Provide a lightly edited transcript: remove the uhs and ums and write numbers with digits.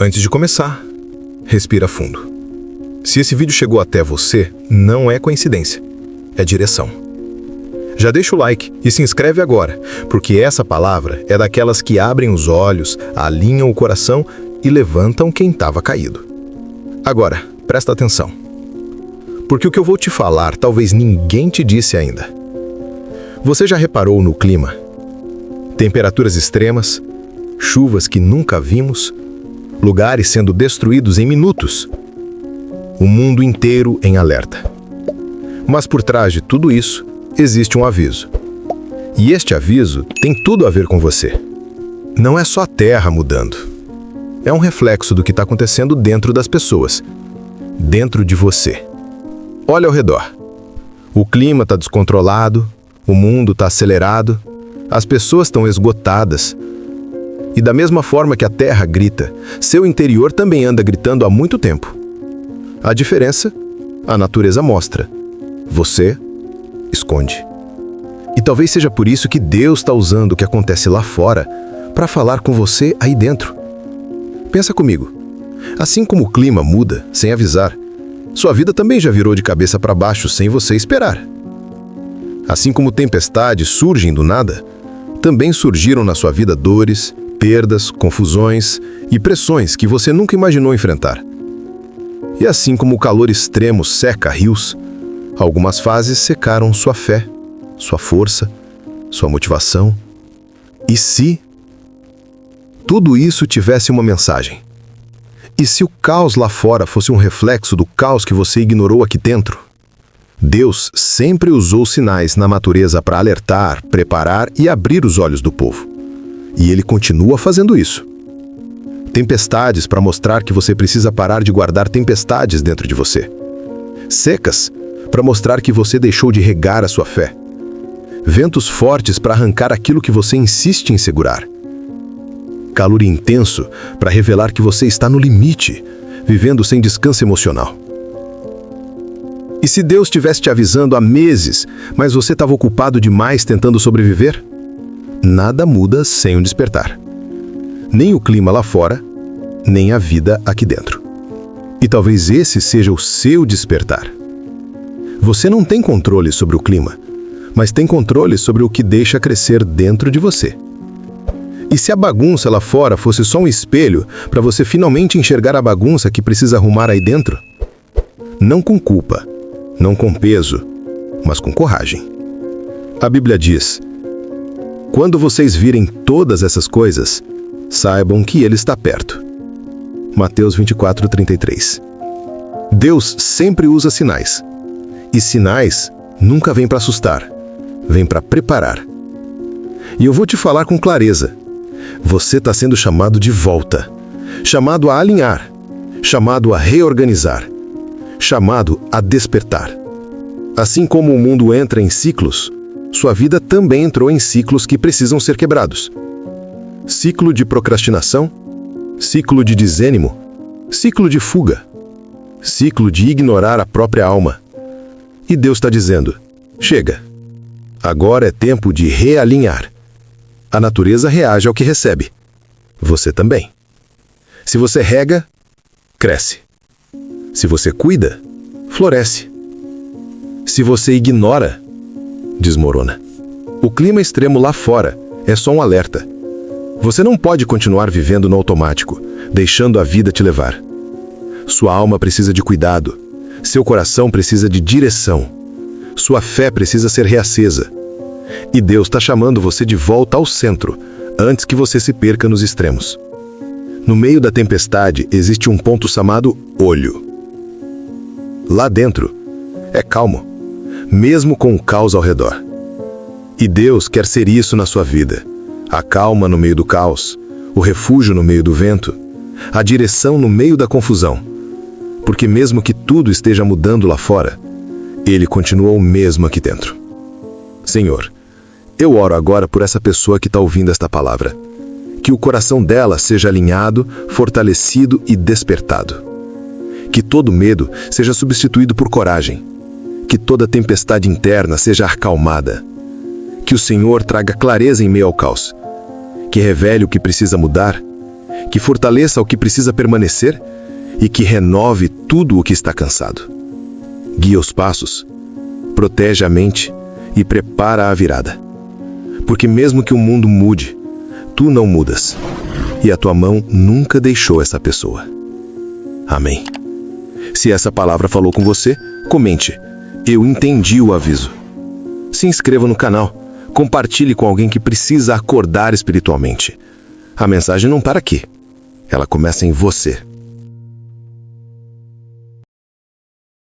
Antes de começar, respira fundo. Se esse vídeo chegou até você, não é coincidência, é direção. Já deixa o like e se inscreve agora, porque essa palavra é daquelas que abrem os olhos, alinham o coração e levantam quem estava caído. Agora, presta atenção. Porque o que eu vou te falar talvez ninguém te disse ainda. Você já reparou no clima? Temperaturas extremas, chuvas que nunca vimos, lugares sendo destruídos em minutos. O mundo inteiro em alerta. Mas por trás de tudo isso, existe um aviso. E este aviso tem tudo a ver com você. Não é só a Terra mudando. É um reflexo do que está acontecendo dentro das pessoas. Dentro de você. Olha ao redor. O clima está descontrolado, o mundo está acelerado, as pessoas estão esgotadas. E da mesma forma que a Terra grita, seu interior também anda gritando há muito tempo. A diferença, a natureza mostra. Você esconde. E talvez seja por isso que Deus está usando o que acontece lá fora para falar com você aí dentro. Pensa comigo. Assim como o clima muda sem avisar, sua vida também já virou de cabeça para baixo sem você esperar. Assim como tempestades surgem do nada, também surgiram na sua vida dores, perdas, confusões e pressões que você nunca imaginou enfrentar. E assim como o calor extremo seca rios, algumas fases secaram sua fé, sua força, sua motivação. E se tudo isso tivesse uma mensagem? E se o caos lá fora fosse um reflexo do caos que você ignorou aqui dentro? Deus sempre usou sinais na natureza para alertar, preparar e abrir os olhos do povo. E Ele continua fazendo isso. Tempestades para mostrar que você precisa parar de guardar tempestades dentro de você. Secas para mostrar que você deixou de regar a sua fé. Ventos fortes para arrancar aquilo que você insiste em segurar. Calor intenso para revelar que você está no limite, vivendo sem descanso emocional. E se Deus estivesse te avisando há meses, mas você estava ocupado demais tentando sobreviver? Nada muda sem um despertar. Nem o clima lá fora, nem a vida aqui dentro. E talvez esse seja o seu despertar. Você não tem controle sobre o clima, mas tem controle sobre o que deixa crescer dentro de você. E se a bagunça lá fora fosse só um espelho para você finalmente enxergar a bagunça que precisa arrumar aí dentro? Não com culpa, não com peso, mas com coragem. A Bíblia diz: quando vocês virem todas essas coisas, saibam que Ele está perto. Mateus 24:33. Deus sempre usa sinais. E sinais nunca vêm para assustar, vêm para preparar. E eu vou te falar com clareza. Você está sendo chamado de volta, chamado a alinhar, chamado a reorganizar, chamado a despertar. Assim como o mundo entra em ciclos, sua vida também entrou em ciclos que precisam ser quebrados. Ciclo de procrastinação, ciclo de desânimo, ciclo de fuga, ciclo de ignorar a própria alma. E Deus está dizendo: chega, agora é tempo de realinhar. A natureza reage ao que recebe. Você também. Se você rega, cresce. Se você cuida, floresce. Se você ignora, desmorona. O clima extremo lá fora é só um alerta. Você não pode continuar vivendo no automático, deixando a vida te levar. Sua alma precisa de cuidado. Seu coração precisa de direção. Sua fé precisa ser reacesa. E Deus está chamando você de volta ao centro, antes que você se perca nos extremos. No meio da tempestade existe um ponto chamado olho. Lá dentro é calmo, mesmo com o caos ao redor. E Deus quer ser isso na sua vida. A calma no meio do caos, o refúgio no meio do vento, a direção no meio da confusão. Porque mesmo que tudo esteja mudando lá fora, Ele continua o mesmo aqui dentro. Senhor, eu oro agora por essa pessoa que está ouvindo esta palavra. Que o coração dela seja alinhado, fortalecido e despertado. Que todo medo seja substituído por coragem. Que toda tempestade interna seja acalmada. Que o Senhor traga clareza em meio ao caos. Que revele o que precisa mudar. que fortaleça o que precisa permanecer e que renove tudo o que está cansado. Guia os passos, protege a mente e prepara a virada. Porque mesmo que o mundo mude, tu não mudas, e a tua mão nunca deixou essa pessoa. Amém. Se essa palavra falou com você, comente. Eu entendi o aviso. Se inscreva no canal. Compartilhe com alguém que precisa acordar espiritualmente. A mensagem não para aqui. Ela começa em você.